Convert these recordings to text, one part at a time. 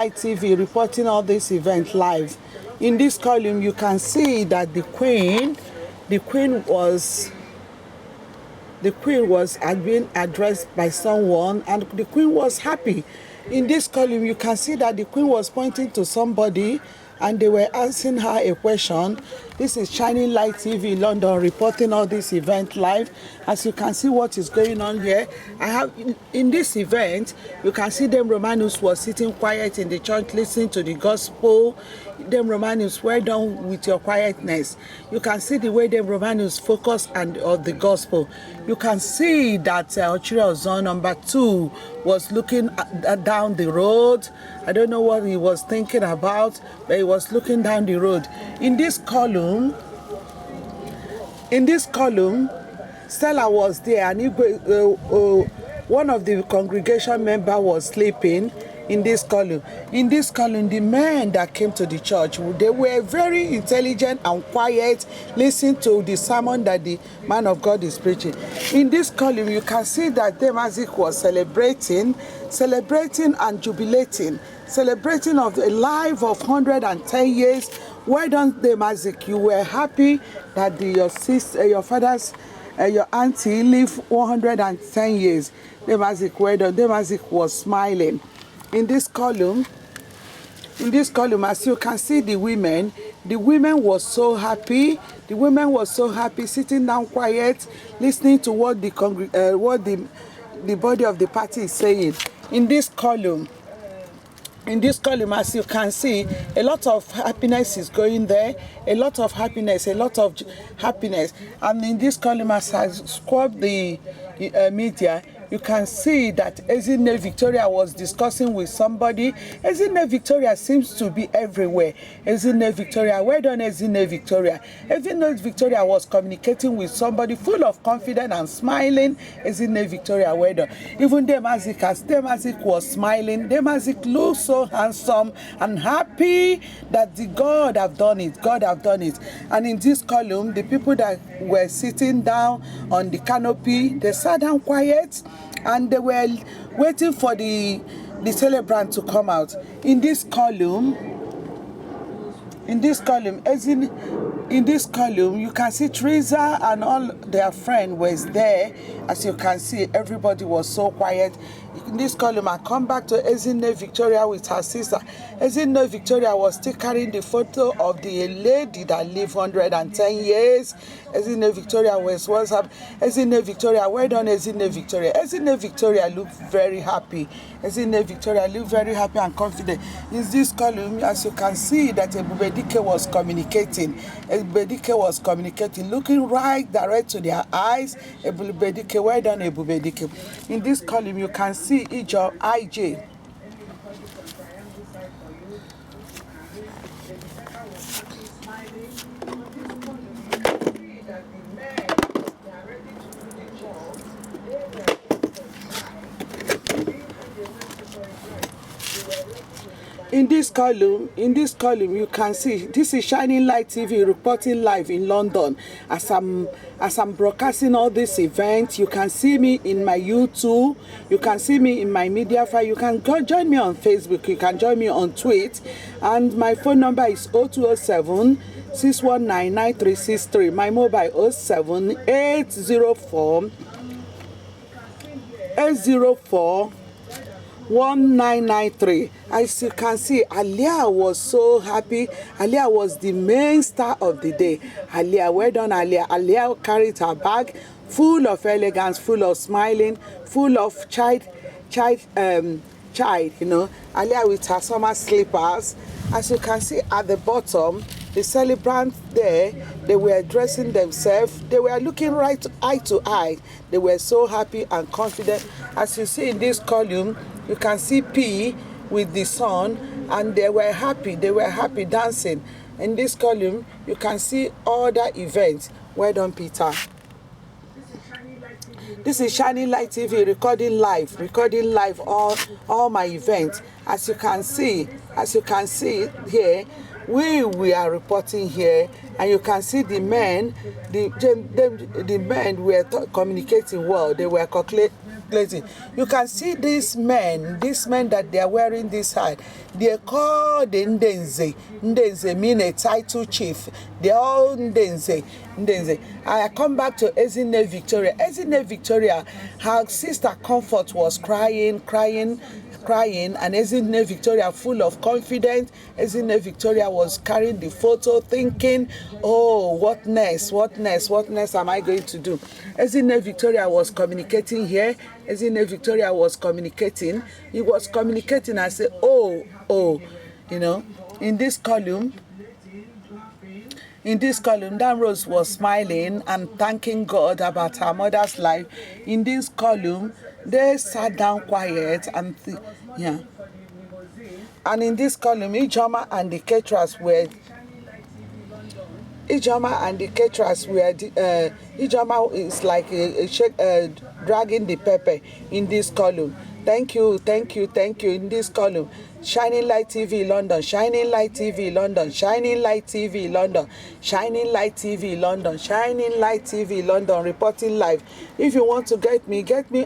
TV reporting all this event live. In this column, you can see that the queen was being addressed by someone, and the queen was happy. In this column, you can see that the queen was pointing to somebody, and they were asking her a question. This is Shining Light TV London reporting all this event live. As you can see what is going on here, I have in this event, you can see Dame Romanus was sitting quiet in the church listening to the gospel. Dame Romanus, well done with your quietness. You can see the way Dame Romanus focused on the gospel. You can see that Ochiri Ozon number 2 was looking down the road. I don't know what he was thinking about, but he was looking down the road. In this column, Stella was there, and one of the congregation member was sleeping. In this column, the men that came to the church, they were very intelligent and quiet, listening to the sermon that the man of God is preaching. In this column, you can see that Dame Azik was celebrating and jubilating, celebrating of a life of 110 years. Well done, Dame Azik. You were happy that your sister, your father's, your auntie lived 110 years. Dame Azik, well done. Dame Azik was smiling. In this column, as you can see, the women was so happy. The women was so happy, sitting down quiet, listening to what the body of the party is saying. In this column, as you can see, a lot of happiness is going there. A lot of happiness. And in this column, as I scrubbed the media, you can see that Ezinne Victoria was discussing with somebody. Ezinne Victoria seems to be everywhere. Ezinne Victoria, well done, Ezinne Victoria. Ezinne Victoria was communicating with somebody full of confidence and smiling. Ezinne Victoria, well done. Even Dame Azik, as Dame Azik was smiling, Dame Azik looked so handsome and happy that God have done it. God have done it. And in this column, the people that were sitting down on the canopy, they sat down quiet, and they were waiting for the celebrant to come out. In this column, you can see Teresa and all their friends was there. As you can see, everybody was so quiet. In this column, I come back to Ezinne Victoria with her sister. Ezinne Victoria was still carrying the photo of the lady that lived 110 years. Ezinne Victoria was up. Ezinne Victoria, well done, Ezinne Victoria. Ezinne Victoria looked very happy. Ezinne Victoria looked very happy and confident. In this column, as you can see, that Ebube Dike was communicating. Ebube Dike was communicating, looking right direct to their eyes. Ebube Dike, well done, Ebube Dike. In this column, you can see each of IJ. In this column, you can see this is Shining Light TV reporting live in London. As I'm broadcasting all these events, you can see me in my YouTube. You can see me in my media file. You can go join me on Facebook. You can join me on Twitter. And my phone number is 0207 619 9363. My mobile 07 804 1993. As you can see, Alia was so happy. Alia was the main star of the day. Alia, well done, Alia. Alia carried her bag full of elegance, full of smiling, full of child, you know. Alia with her summer slippers. As you can see at the bottom, the celebrants there, they were dressing themselves. They were looking right eye to eye. They were so happy and confident. As you see in this column, you can see P with the son, and they were happy dancing. In this column, you can see other events. Well done, Peter. This is Shining Light TV recording live all my events. As you can see here, we are reporting here, and you can see the men, the men were communicating well. They were clothing. You can see these men that they are wearing this hat. They are called the Ndenze. Ndenze mean a title chief. They are all Ndenze. Ndenze. I come back to Ezinne Victoria. Ezinne Victoria, her sister Comfort was crying, and Ezinne Victoria, full of confidence, Ezinne Victoria was carrying the photo thinking, oh, what next am I going to do? Ezinne Victoria was communicating here. Ezinne Victoria was communicating. He was communicating and said, oh, in this column, Dan Rose was smiling and thanking God about her mother's life. In this column, they sat down quiet and and in this column, Ijoma and the caterers were Ijoma is like dragging the pepper in this column. Thank you in this column. Shining Light TV London, Shining Light TV London, Shining Light TV London, Shining Light TV London, Shining Light TV London, reporting live. If you want to get me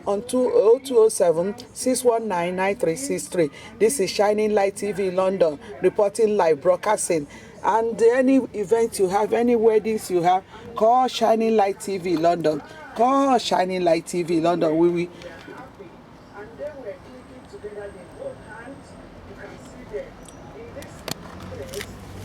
on 0207 619 9363. This is Shining Light TV London, reporting live, broadcasting. And any event you have, any weddings you have, call Shining Light TV London. Call Shining Light TV London.